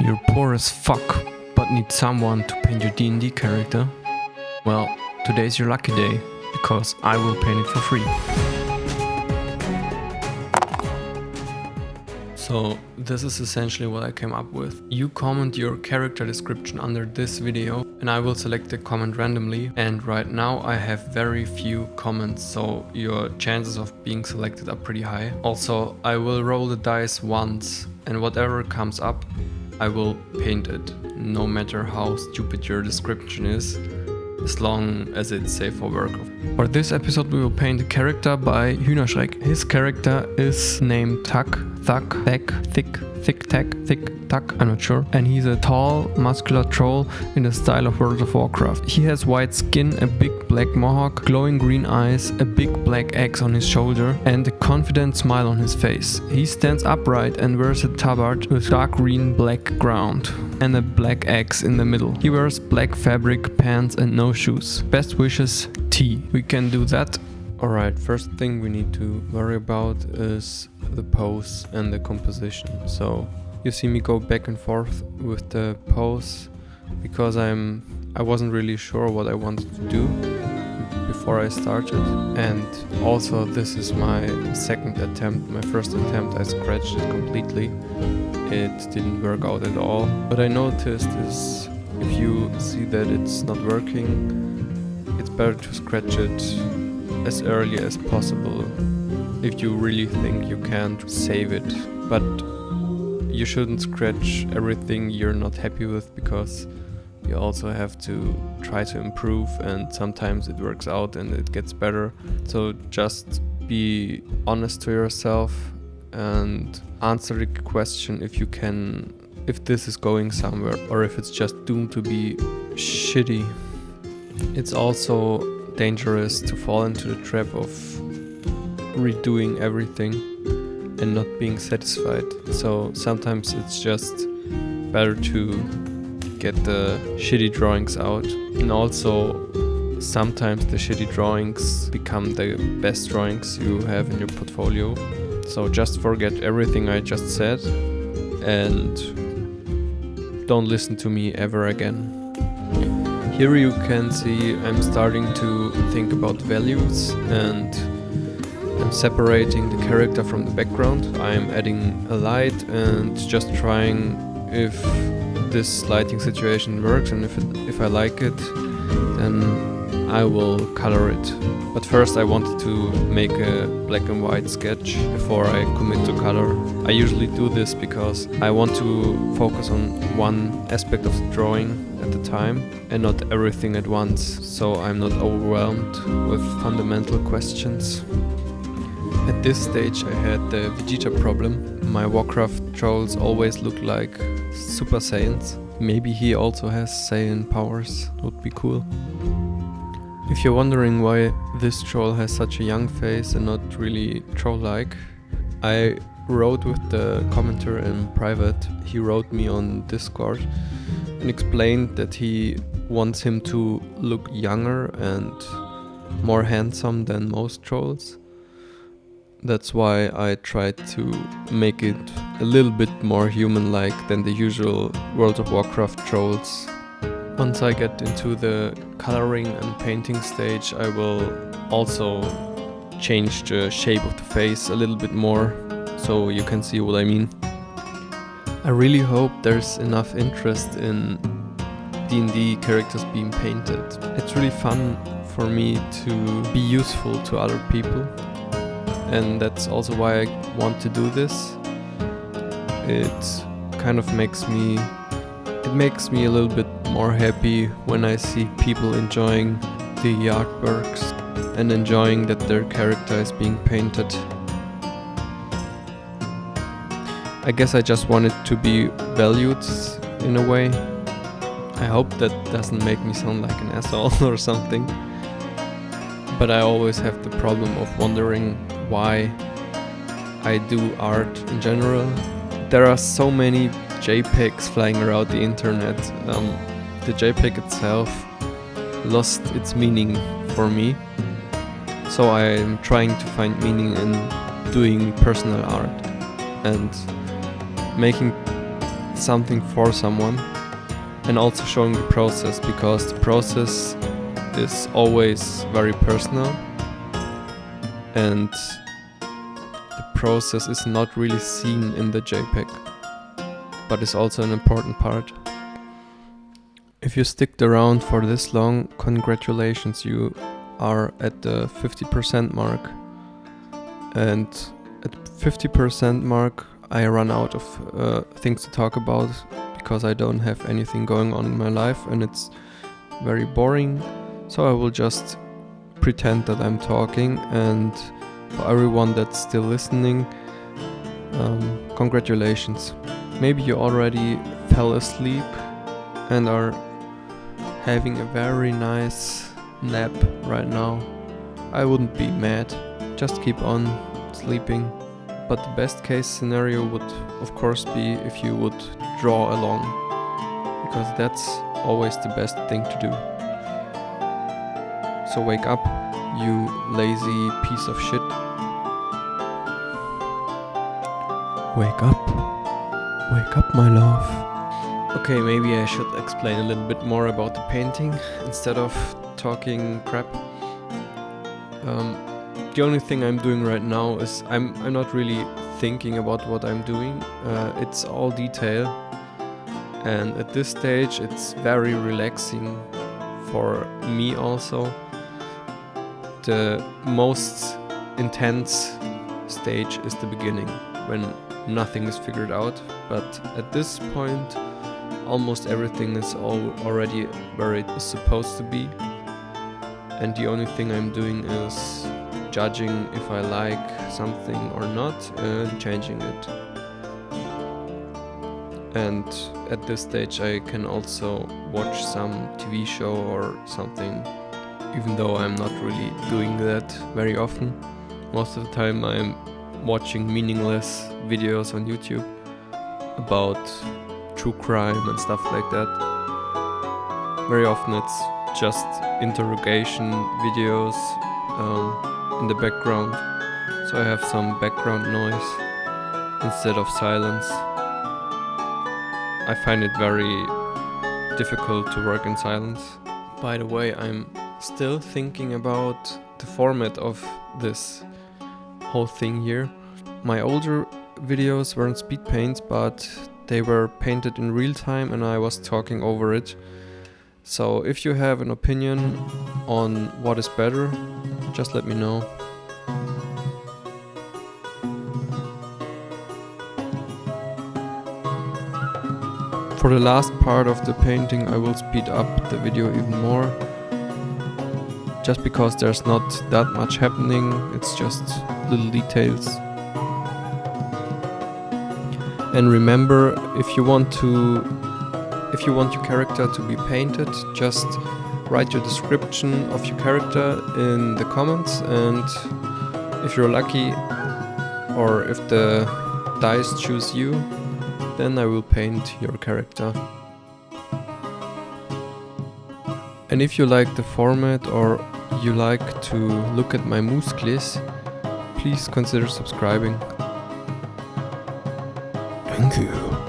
You're poor as fuck, but need someone to paint your D&D character? Well, today's your lucky day, because I will paint it for free. So, this is essentially what I came up with. You comment your character description under this video and I will select the comment randomly, and right now I have very few comments, so your chances of being selected are pretty high. Also, I will roll the dice once and whatever comes up, I will paint it, no matter how stupid your description is, as long as it's safe for work. For this episode we will paint a character by Hühnerschreck. His character is named Tuck, Thuck, Thack, Thick, Thick, Tack, Thick, Tuck, I'm not sure. And he's a tall, muscular troll in the style of World of Warcraft. He has white skin, a big black mohawk, glowing green eyes, a big black axe on his shoulder, and a confident smile on his face. He stands upright and wears a tabard with dark green black ground and a black axe in the middle. He wears black fabric, pants and no shoes. Best wishes, T. We can do that. Alright, first thing we need to worry about is the pose and the composition. So you see me go back and forth with the pose because I wasn't really sure what I wanted to do before I started. And also this is my second attempt. My first attempt I scratched it completely. It didn't work out at all. What I noticed is if you see that it's not working, it's better to scratch it as early as possible if you really think you can't save it. But you shouldn't scratch everything you're not happy with, because you also have to try to improve, and sometimes it works out and it gets better. So just be honest to yourself and answer the question if you can, if this is going somewhere or if it's just doomed to be shitty. It's also dangerous to fall into the trap of redoing everything and not being satisfied. So sometimes it's just better to get the shitty drawings out, and also sometimes the shitty drawings become the best drawings you have in your portfolio. So just forget everything I just said and don't listen to me ever again. Here you can see I'm starting to think about values, and I'm separating the character from the background. I'm adding a light and just trying if this lighting situation works, and if I like it, then I will color it. But first I wanted to make a black and white sketch before I commit to color. I usually do this because I want to focus on one aspect of the drawing at the time and not everything at once, so I'm not overwhelmed with fundamental questions. At this stage I had the Vegeta problem. My Warcraft trolls always look like Super Saiyans. Maybe he also has Saiyan powers, would be cool. If you're wondering why this troll has such a young face and not really troll-like, I wrote with the commenter in private. He wrote me on Discord and explained that he wants him to look younger and more handsome than most trolls. That's why I tried to make it a little bit more human-like than the usual World of Warcraft trolls. Once I get into the coloring and painting stage, I will also change the shape of the face a little bit more, so you can see what I mean. I really hope there's enough interest in D&D characters being painted. It's really fun for me to be useful to other people, and that's also why I want to do this. It kind of makes me a little bit more happy when I see people enjoying the artworks and enjoying that their character is being painted. I guess I just want it to be valued in a way. I hope that doesn't make me sound like an asshole or something. But I always have the problem of wondering why I do art in general. There are so many JPEGs flying around the internet. The JPEG itself lost its meaning for me. So I'm trying to find meaning in doing personal art and making something for someone, and also showing the process, because the process is always very personal and the process is not really seen in the JPEG, but is also an important part. If you sticked around for this long, congratulations, you are at the 50% mark. And at 50% mark I run out of things to talk about, because I don't have anything going on in my life and it's very boring. So I will just pretend that I'm talking, and for everyone that's still listening, congratulations. Maybe you already fell asleep and are having a very nice nap right now. I wouldn't be mad, just keep on sleeping. But the best case scenario would of course be if you would draw along, because that's always the best thing to do. So wake up, you lazy piece of shit. Wake up my love. Okay, maybe I should explain a little bit more about the painting instead of talking crap. The only thing I'm doing right now is I'm not really thinking about what I'm doing. It's all detail, and at this stage it's very relaxing for me also. The most intense stage is the beginning, when nothing is figured out, but at this point almost everything is already where it is supposed to be, and the only thing I'm doing is judging if I like something or not and changing it. And at this stage I can also watch some TV show or something, even though I'm not really doing that very often. Most of the time I'm watching meaningless videos on YouTube about true crime and stuff like that. Very often it's just interrogation videos in the background, so I have some background noise instead of silence. I find it very difficult to work in silence. By the way, I'm still thinking about the format of this whole thing here. My older videos were in speed paints, but they were painted in real time and I was talking over it. So if you have an opinion on what is better, just let me know. For the last part of the painting I will speed up the video even more, just because there's not that much happening, it's just little details. And remember, if you want your character to be painted, just write your description of your character in the comments, and if you're lucky, or if the dice choose you, then I will paint your character. And if you like the format or you like to look at my muscles, please consider subscribing. Thank you.